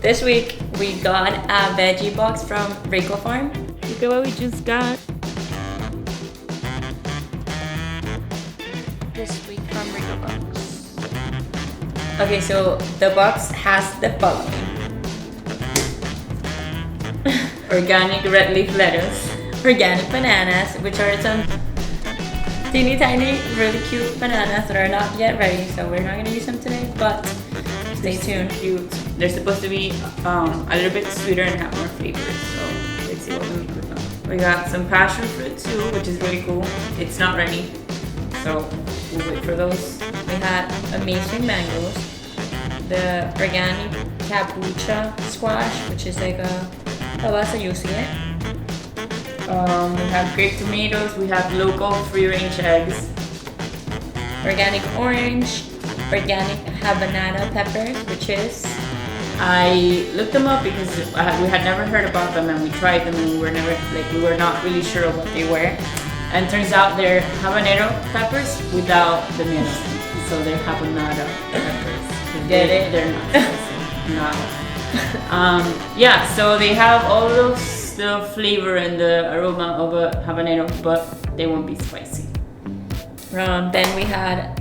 This week we got a veggie box from Rico Farm. Look at what we just got. This week from Rico Box. Okay, so the box has the following. Organic red leaf lettuce, organic bananas, which are some teeny tiny, really cute bananas that are not yet ready, so we're not gonna use them today, but stay tuned. Cute. They're supposed to be a little bit sweeter and have more flavors, so let's see what we make with them. We got some passion fruit too, which is really cool. It's not ready, so we'll wait for those. We had amazing mangoes, the organic kabocha squash, which is like a basa, you'll see it. We have grape tomatoes, we have local free-range eggs, Organic orange, organic habanero peppers, which is I looked them up because we had never heard about them and we tried them and we were not really sure of what they were. And turns out they're habanero peppers without the medicine. So they're habanero peppers. Get it? They're not spicy. No. Yeah, so they have all those the flavor and the aroma of a habanero, but they won't be spicy. Then we had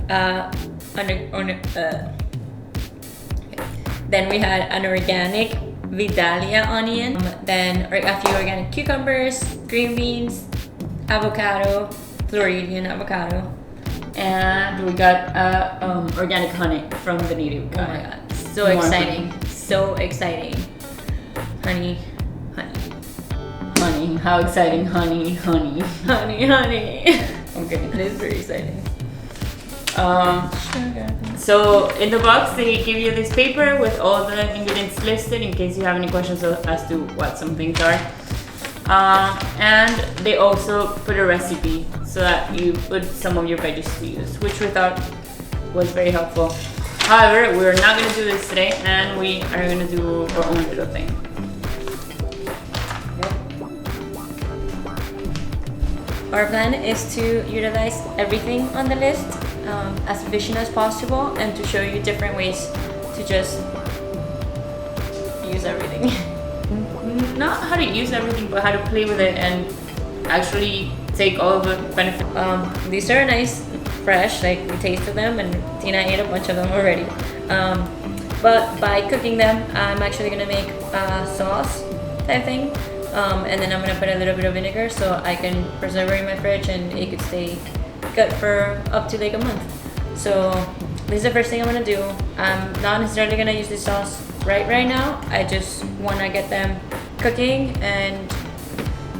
an organic Vidalia onion, then a few organic cucumbers, green beans, avocado, Floridian avocado, and we got organic honey from the native guy. Oh my god, so exciting, so exciting. Honey. How exciting, honey. Okay, it is very exciting. So in the box they give you this paper with all the ingredients listed in case you have any questions as to what some things are. And they also put a recipe so that you put some of your veggies to use, which we thought was very helpful. However, we're not going to do this today and we are going to do our own little thing. Our plan is to utilize everything on the list as efficient as possible and to show you different ways to just use everything. Not how to use everything, but how to play with it and actually take all of the benefits. These are nice, fresh, like we tasted them and Tina ate a bunch of them already. But by cooking them, I'm actually gonna make a sauce type thing. And then I'm gonna put a little bit of vinegar so I can preserve it in my fridge and it could stay good for up to like a month. So this is the first thing I'm gonna do. I'm not necessarily gonna use this sauce right now. I just wanna get them cooking and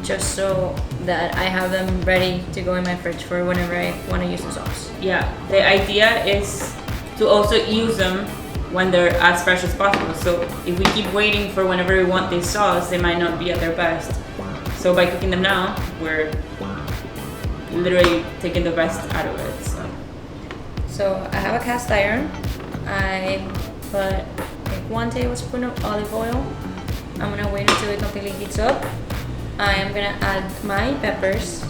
just so that I have them ready to go in my fridge for whenever I wanna use the sauce. Yeah, the idea is to also use them when they're as fresh as possible. So if we keep waiting for whenever we want this sauce, they might not be at their best. So by cooking them now, we're literally taking the best out of it. So I have a cast iron. I put like 1 tablespoon of olive oil. I'm gonna wait until it completely heats up. I am gonna add my peppers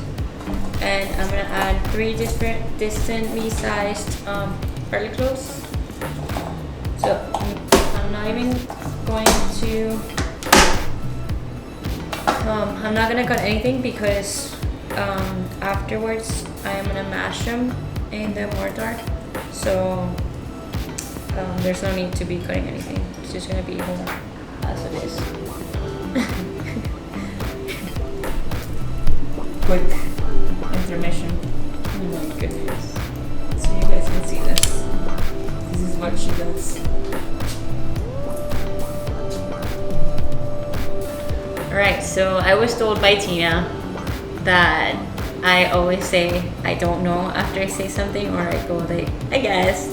and I'm gonna add 3 different decently sized garlic cloves. So I'm not even going to, I'm not gonna cut anything because afterwards I am gonna mash them in the mortar. So there's no need to be cutting anything. It's just gonna be whole as it is. Quick intermission. Oh my goodness. So you guys can see this. This is what she does. Alright, so I was told by Tina that I always say I don't know after I say something, or I go like, I guess.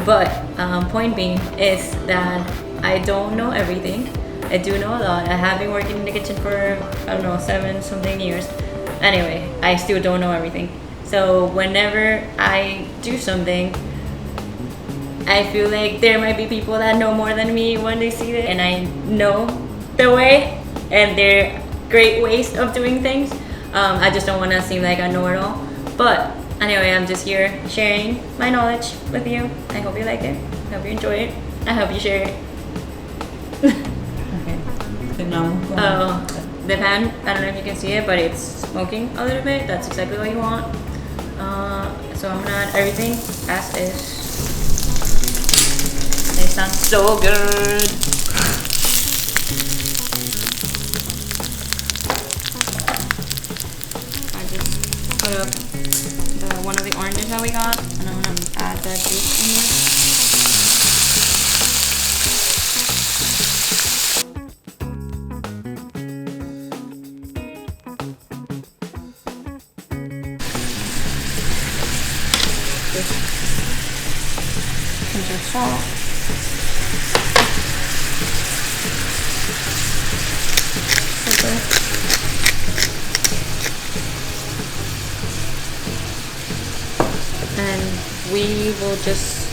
But point being is that I don't know everything. I do know a lot. I have been working in the kitchen for, I don't know, 7 something years. Anyway, I still don't know everything. So whenever I do something, I feel like there might be people that know more than me when they see it, and I know the way, and they're great ways of doing things. I just don't want to seem like I know it all. But Anyway, I'm just here sharing my knowledge with you. I hope you like it. I hope you enjoy it. I hope you share it. Okay. The pan, I don't know if you can see it, but it's smoking a little bit. That's exactly what you want. So I'm gonna add everything as is. They sound so good. I just put up one of the oranges that we got, and I'm gonna add that juice in here. Pinch of salt. Pepper. And we will just,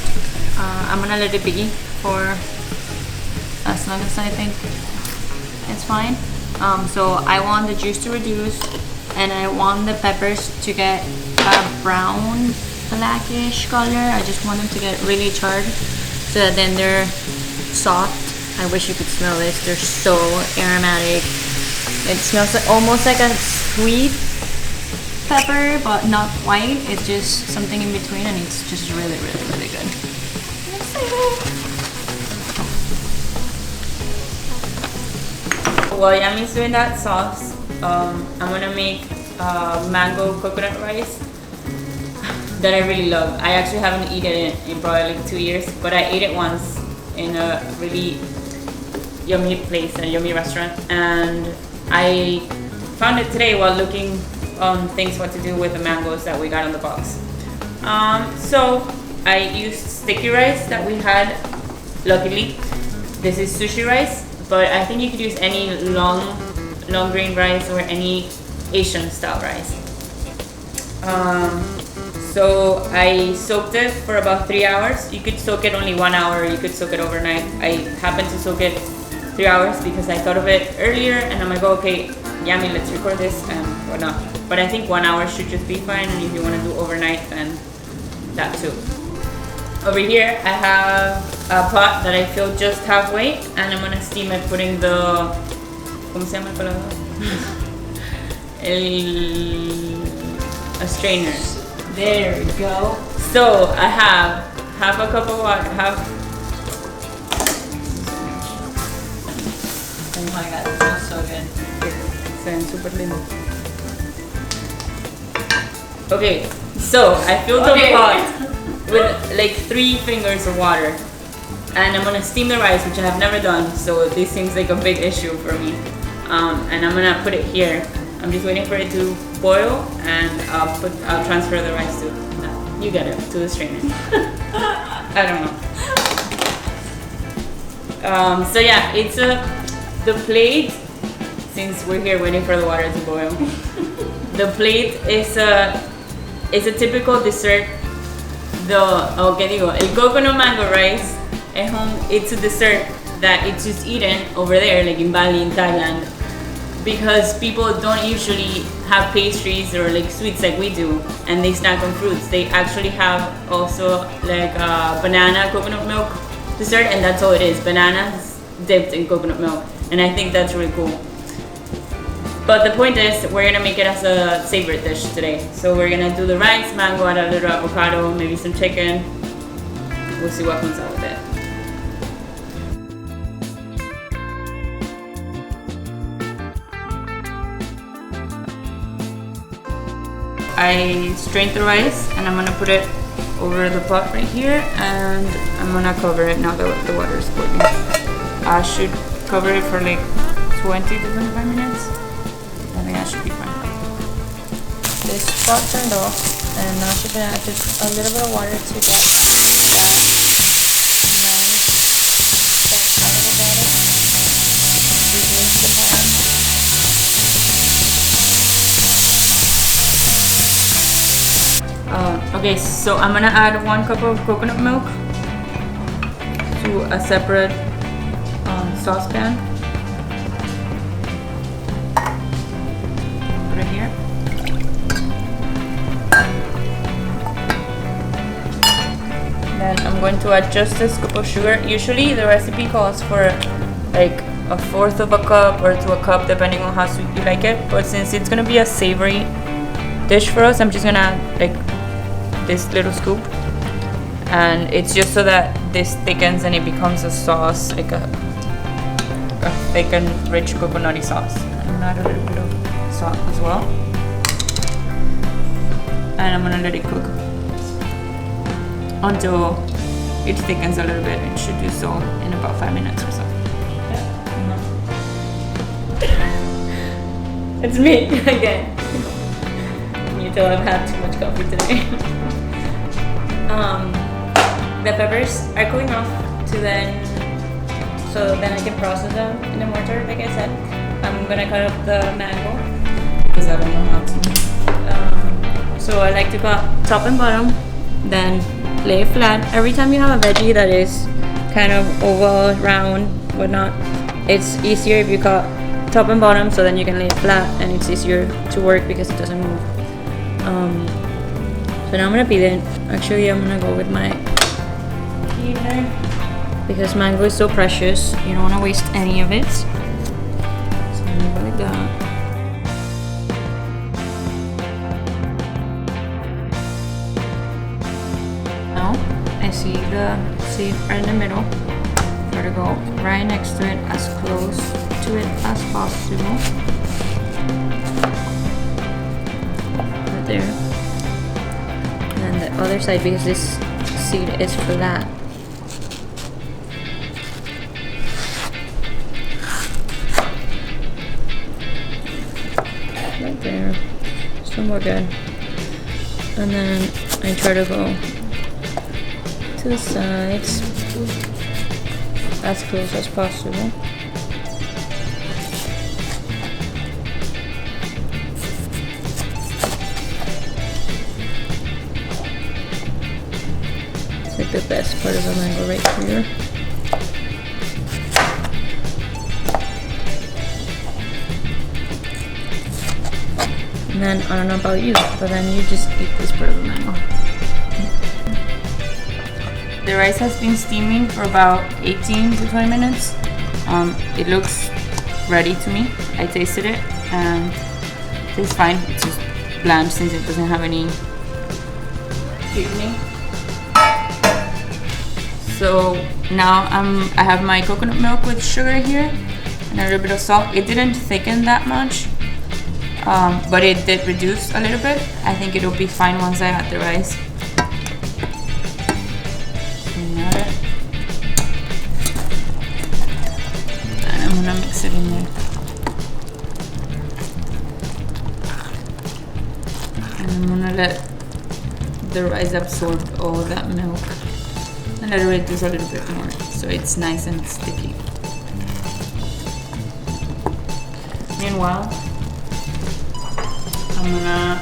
I'm gonna let it be for as long as I think it's fine. So I want the juice to reduce, and I want the peppers to get a brown blackish color. I just want them to get really charred so that then they're soft. I wish you could smell this. They're so aromatic. It smells like, almost like a sweet pepper, but not quite. It's just something in between, and it's just really, really, really good. While Yami's doing that sauce, I'm gonna make mango coconut rice that I really love. I actually haven't eaten it in probably like 2 years, but I ate it once in a really yummy place, a yummy restaurant, and I found it today while looking on things what to do with the mangoes that we got on the box. So I used sticky rice that we had, luckily. This is sushi rice, but I think you could use any long grain rice or any Asian style rice. So I soaked it for about 3 hours. You could soak it only 1 hour, you could soak it overnight. I happened to soak it 3 hours because I thought of it earlier, and I'm like, oh, okay, Yami, let's record this and whatnot. But I think 1 hour should just be fine, and if you want to do overnight, then that too. Over here, I have a pot that I filled just halfway, and I'm gonna steam it putting the, ¿cómo se llama el colador? A strainer. There we go. So I have half a cup of water, Oh my god, it smells so good. Super lindo. Okay, so I filled the pot with like 3 fingers of water, and I'm gonna steam the rice, which I have never done, so this seems like a big issue for me. And I'm gonna put it here. I'm just waiting for it to boil, and I'll transfer the rice to, you get it, to the strainer. I don't know. So yeah, it's the plate, since we're here waiting for the water to boil. The plate is a typical dessert. El coconut mango rice, it's a dessert that it's just eaten over there, like in Bali, in Thailand, because people don't usually have pastries or like sweets like we do, and they snack on fruits. They actually have also like banana coconut milk dessert, and that's all it is, bananas dipped in coconut milk, and I think that's really cool. But the point is, we're gonna make it as a savory dish today. So we're gonna do the rice, mango, add a little avocado, maybe some chicken. We'll see what comes out with it. I strained the rice, and I'm gonna put it over the pot right here, and I'm gonna cover it now that the water is boiling. I should cover it for like 20 to 25 minutes. I think that should be fine. This pot turned off, and now she's gonna add just a little bit of water to get that Okay, so I'm gonna add 1 cup of coconut milk to a separate saucepan. Put it here. then I'm going to add just a scoop of sugar. Usually the recipe calls for like 1/4 of a cup or to a cup depending on how sweet you like it, but since it's gonna be a savory dish for us, I'm just gonna add like this little scoop, and it's just so that this thickens and it becomes a sauce, like a thick and rich coconutty sauce. I'm gonna add a little bit of salt as well, and I'm gonna let it cook until it thickens a little bit. It should do so in about 5 minutes or so. It's me again. You tell I've had too much coffee today. The peppers are cooling off so then I can process them in the mortar. Like I said, I'm gonna cut up the mango Because I don't know how to. So I like to cut top and bottom, then lay it flat. Every time you have a veggie that is kind of oval, round, whatnot, it's easier if you cut top and bottom, so then you can lay it flat and it's easier to work because it doesn't move. So now I'm gonna peel it. Actually, I'm gonna go with my peeler because mango is so precious. You don't wanna waste any of it. So I'm gonna go like that. Now I see the seed right in the middle. Try to go right next to it, as close to it as possible. Right there. And the other side, because this seed is flat. Right there. Still more good. And then I try to go to the sides as close as possible. It's like the best part of the mango right here. And then, I don't know about you, but then you just eat this part of the mango. The rice has been steaming for about 18 to 20 minutes. It looks ready to me. I tasted it and it tastes fine. It's just bland since it doesn't have any seasoning. So now I have my coconut milk with sugar here and a little bit of salt. It didn't thicken that much, but it did reduce a little bit. I think it'll be fine once I add the rice. And I'm gonna mix it in there. And I'm gonna let the rice absorb all that milk and let it reduce a little bit more so it's nice and sticky. Meanwhile, I'm gonna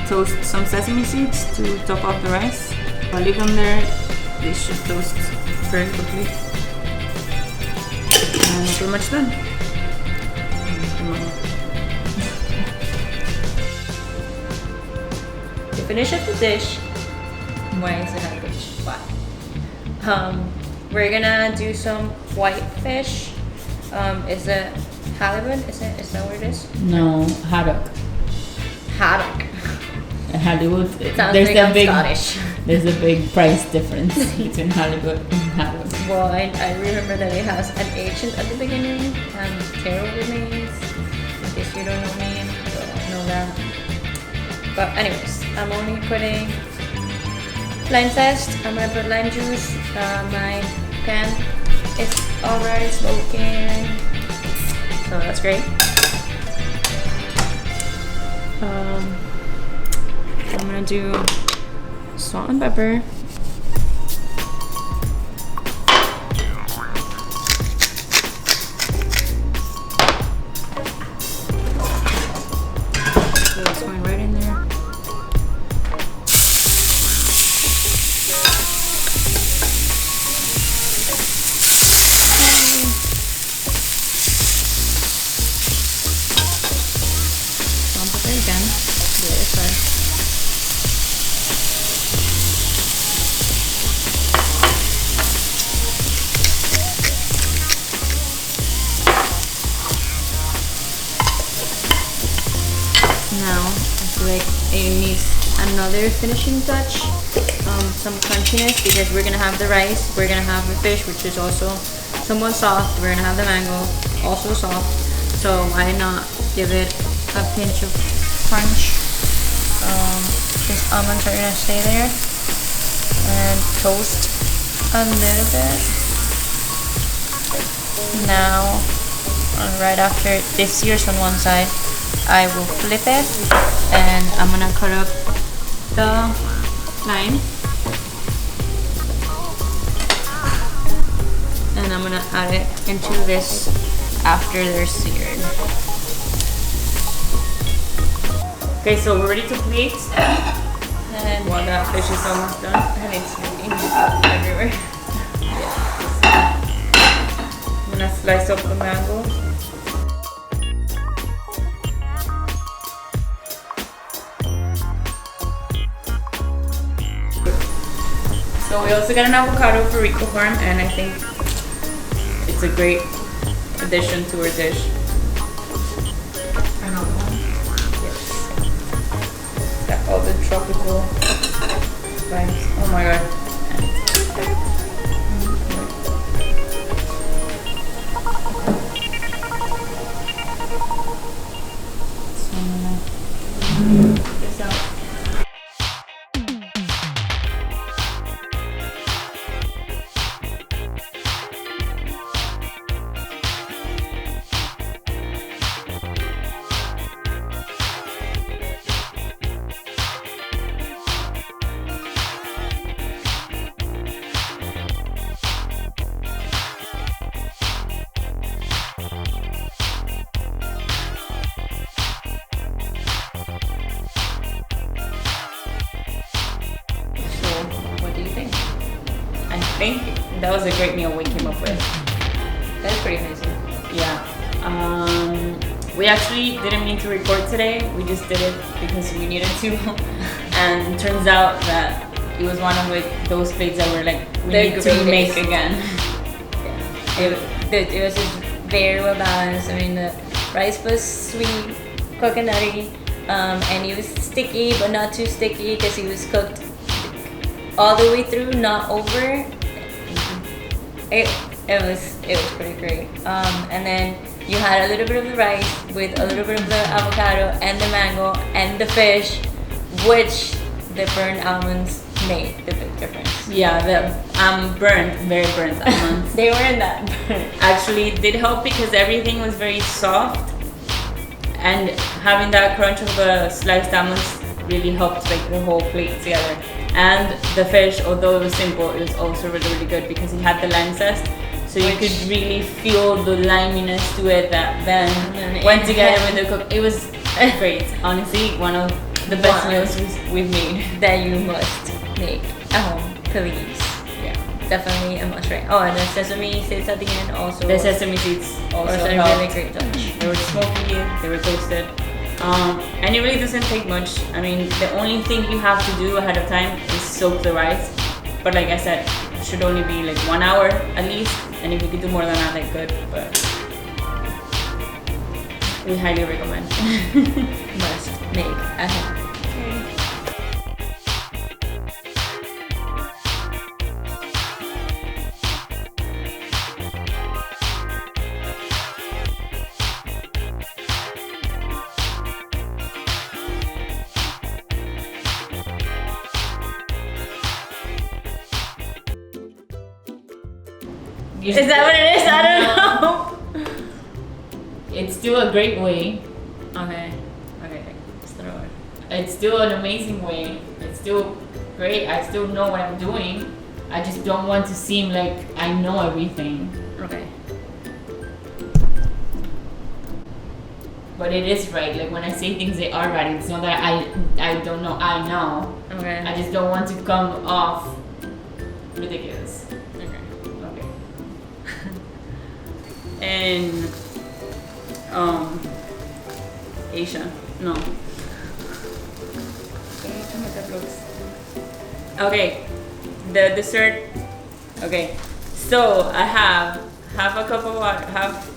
toast some sesame seeds to top up the rice. I'll leave them there. They should toast very quickly. And pretty much done. To finish up the dish, why is it a dish? Why? We're gonna do some white fish. Is it halibut? Is that what it is? No, haddock. Haddock. Hollywood. Sounds like I'm Scottish. There's a big price difference between halibut and haddock. Well, I remember that it has an H at the beginning. I'm terrible with names. In case you don't know me, so know that. But anyways, I'm only putting lime zest. I'm gonna put lime juice. My pan is already smoking, so that's great. I'm gonna do salt and pepper. So it's going right in there. Salt and pepper again. The other side. it needs another finishing touch, some crunchiness, because we're gonna have the rice, we're gonna have the fish, which is also somewhat soft, we're gonna have the mango, also soft, so why not give it a pinch of crunch. These almonds are gonna stay there, and toast a little bit. Now, right after this sears on one side, I will flip it, and I'm gonna cut up the lime, and I'm gonna add it into this after they're seared. Okay, so we're ready to plate. And Well, the fish is almost done. and it's moving everywhere. I'm gonna slice up the mango. So we also got an avocado for Rico Farm, and I think it's a great addition to our dish. I don't know. Yes. Got all the tropical vibes. Oh my god. This out. I think that was a great meal we came up with. That's pretty amazing. Yeah. We actually didn't mean to record today. We just did it because we needed to. And turns out that it was one of like those plates that were like we They're need to great. make again. It was just very well balanced. I mean, the rice was sweet, coconutty, and it was sticky, but not too sticky because it was cooked all the way through, not over. It was pretty great. And then you had a little bit of the rice with a little bit of the avocado and the mango and the fish, which the burnt almonds made the big difference. Yeah, the very burnt almonds. They weren't that burnt. Actually did help because everything was very soft, and having that crunch of the sliced almonds really helped like the whole plate together. And the fish, although it was simple, it was also really, really good because it had the lime zest, so you could really feel the liminess to it that then went together with the cook. It was great, honestly, one of the best meals we've made. That you must make at home, please. Yeah. Definitely a must try. Oh, and the sesame seeds at the end also. The sesame seeds also a helped. really great touch. They were smoky, they were toasted. And it really doesn't take much. I mean, the only thing you have to do ahead of time is soak the rice. But like I said, it should only be like 1 hour at least. And if you could do more than that, like good. But we highly recommend. Must make at home. Is that what it is? I don't know. It's still a great way. Okay. Let's throw it. It's still an amazing way. It's still great. I still know what I'm doing. I just don't want to seem like I know everything. Okay. But it is right. Like when I say things, they are right. It's not that I don't know. I know. Okay. I just don't want to come off ridiculous. Okay. Okay. And Asia. No. Okay. The dessert. Okay. So I have half a cup of water, half